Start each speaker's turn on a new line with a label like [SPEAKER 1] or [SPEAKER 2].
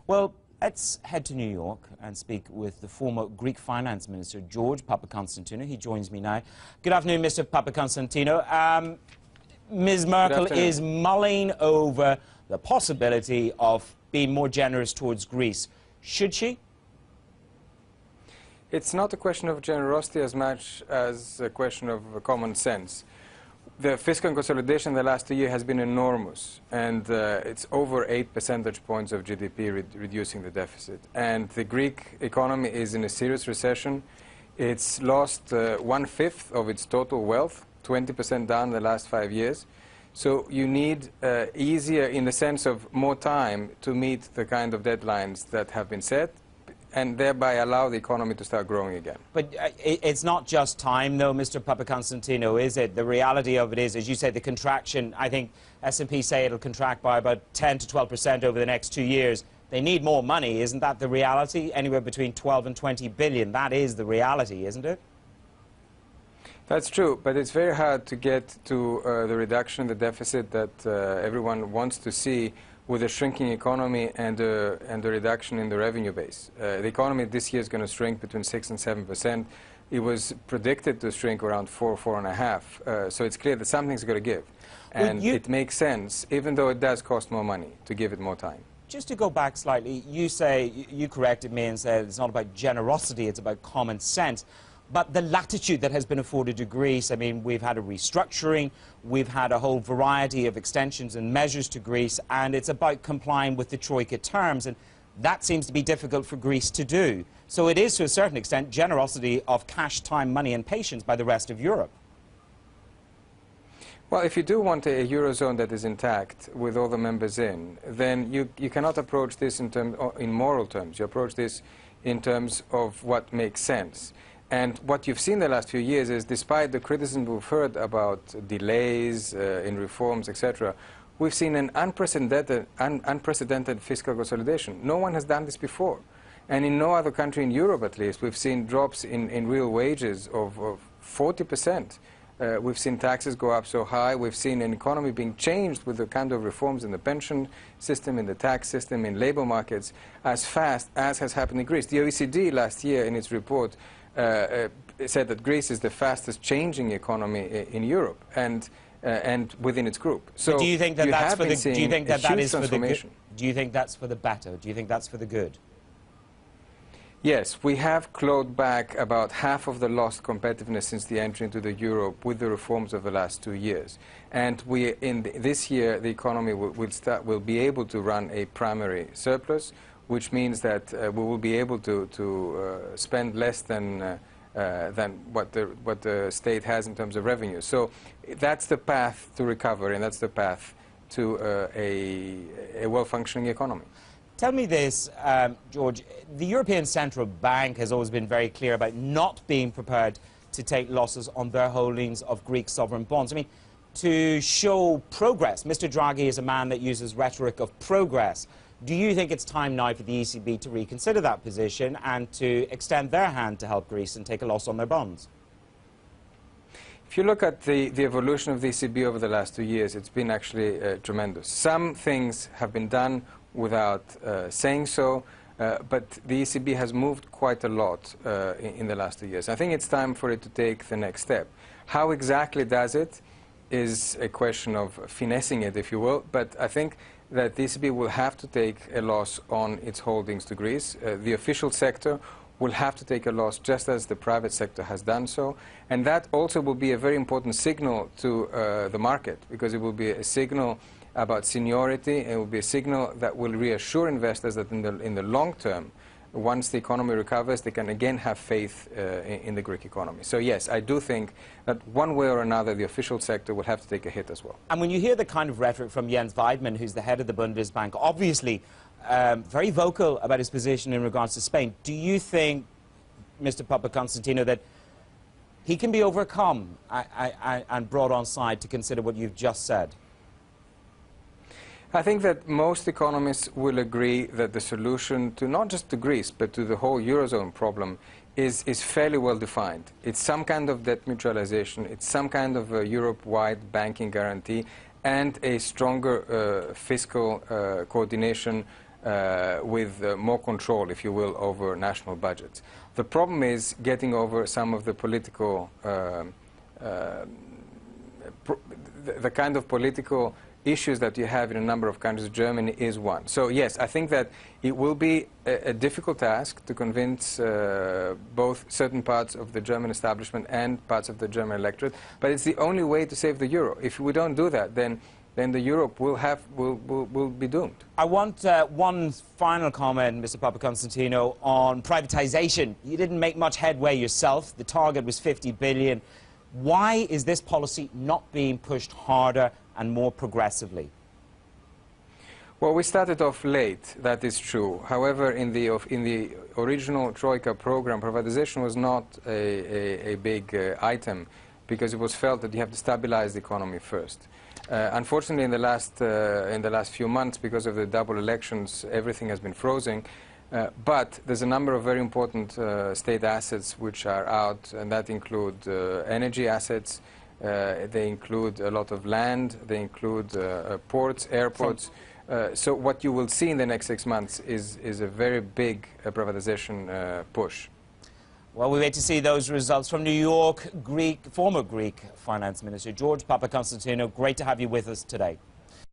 [SPEAKER 1] Well, let's head to New York and speak with the former Greek finance minister, G.Papakonsantinu. He joins me now. Good afternoon, Mr. Papakonsantinu. Ms. Merkel is mulling over the possibility of being more generous towards Greece. Should she?
[SPEAKER 2] It's not a question of generosity as much as a question of common sense. The fiscal consolidation in the last 2 years has been enormous, and it's over 8 percentage points of GDP reducing the deficit. And the Greek economy is in a serious recession. It's lost 1/5 of its total wealth, 20% down in the last 5 years. So you need easier, in the sense of more time, to meet the kind of deadlines that have been set, and thereby allow the economy to start growing again.
[SPEAKER 1] But it's not just time, though, Mr. Papakonsantinu, is it? The reality of it is, as you say, the contraction, I think S&P say it'll contract by about 10 to 12% over the next 2 years. They need more money. Isn't that the reality? Anywhere between 12 and 20 billion. That is the reality, isn't it?
[SPEAKER 2] That's true, but it's very hard to get to the reduction in the deficit that everyone wants to see with a shrinking economy and a reduction in the revenue base. The economy this year is going to shrink between 6 and 7%. It was predicted to shrink around 4–4.5%. So it's clear that something's got to give. And it makes sense, even though it does cost more money, to give it more time.
[SPEAKER 1] Just to go back slightly, you say, you corrected me and said it's not about generosity, it's about common sense. But the latitude that has been afforded to Greece, I mean, we've had a restructuring, we've had a whole variety of extensions and measures to Greece, and it's about complying with the Troika terms, and that seems to be difficult for Greece to do. So it is, to a certain extent, generosity of cash, time, money and patience by the rest of Europe.
[SPEAKER 2] Well, if you do want a Eurozone that is intact with all the members in, then you cannot approach this in moral terms. You approach this in terms of what makes sense. And what you've seen the last few years is, despite the criticism we've heard about delays in reforms, etc., we've seen an unprecedented fiscal consolidation. No one has done this before. And in no other country in Europe, at least, we've seen drops in real wages of 40%. We've seen taxes go up so high. We've seen an economy being changed with the kind of reforms in the pension system, in the tax system, in labor markets, as fast as has happened in Greece. The OECD last year, in its report, said that Greece is the fastest changing economy in Europe and within its group. So
[SPEAKER 1] do you think that that's for the? Do you think that that is for the good? Do you think that's for the better? Do you think that's for the good?
[SPEAKER 2] Yes, we have clawed back about half of the lost competitiveness since the entry into the euro with the reforms of the last 2 years. And this year, the economy will be able to run a primary surplus, which means that we will be able to spend less than what the state has in terms of revenue. So that's the path to recovery, and that's the path to a well-functioning economy.
[SPEAKER 1] Tell me this, George. The European Central Bank has always been very clear about not being prepared to take losses on their holdings of Greek sovereign bonds. I mean, to show progress, Mr. Draghi is a man that uses rhetoric of progress. Do you think it's time now for the ECB to reconsider that position and to extend their hand to help Greece and take a loss on their bonds?
[SPEAKER 2] If you look at the evolution of the ECB over the last 2 years, it's been actually tremendous. Some things have been done without saying so, but the ECB has moved quite a lot in the last 2 years. I think it's time for it to take the next step. How exactly does it is a question of finessing it, if you will, but I think that the ECB will have to take a loss on its holdings to Greece. The official sector will have to take a loss just as the private sector has done so. And that also will be a very important signal to the market, because it will be a signal about seniority, and it will be a signal that will reassure investors that in the long term, once the economy recovers, they can again have faith in the Greek economy. So yes, I do think that one way or another, the official sector will have to take a hit as well.
[SPEAKER 1] And when you hear the kind of rhetoric from Jens Weidmann, who's the head of the Bundesbank, obviously very vocal about his position in regards to Spain, do you think, Mr. Papakonsantinu, that he can be overcome and brought on side to consider what you've just said?
[SPEAKER 2] I think that most economists will agree that the solution to not just to Greece, but to the whole Eurozone problem is fairly well defined. It's some kind of debt mutualization, it's some kind of a Europe-wide banking guarantee, and a stronger fiscal coordination with more control, if you will, over national budgets. The problem is getting over some of the political, the kind of political issues that you have in a number of countries. Germany is one. So yes, I think that it will be a difficult task to convince both certain parts of the German establishment and parts of the German electorate, but it's the only way to save the euro. If we don't do that, then the Europe will be doomed.
[SPEAKER 1] I want one final comment, Mr. Papakonstantinu, on privatization. You didn't make much headway yourself. The target was 50 billion. Why is this policy not being pushed harder and more progressively?
[SPEAKER 2] Well, we started off late, that is true. However, in the original Troika program, privatization was not a big item, because it was felt that you have to stabilize the economy first. Unfortunately, in the last few months, because of the double elections, everything has been frozen. But there's a number of very important state assets which are out, and that include energy assets, they include a lot of land, they include ports, airports. So what you will see in the next 6 months is a very big privatization push.
[SPEAKER 1] Well, we wait to see those results from New York. Former Greek Finance Minister George Papakonstantinu, great to have you with us today.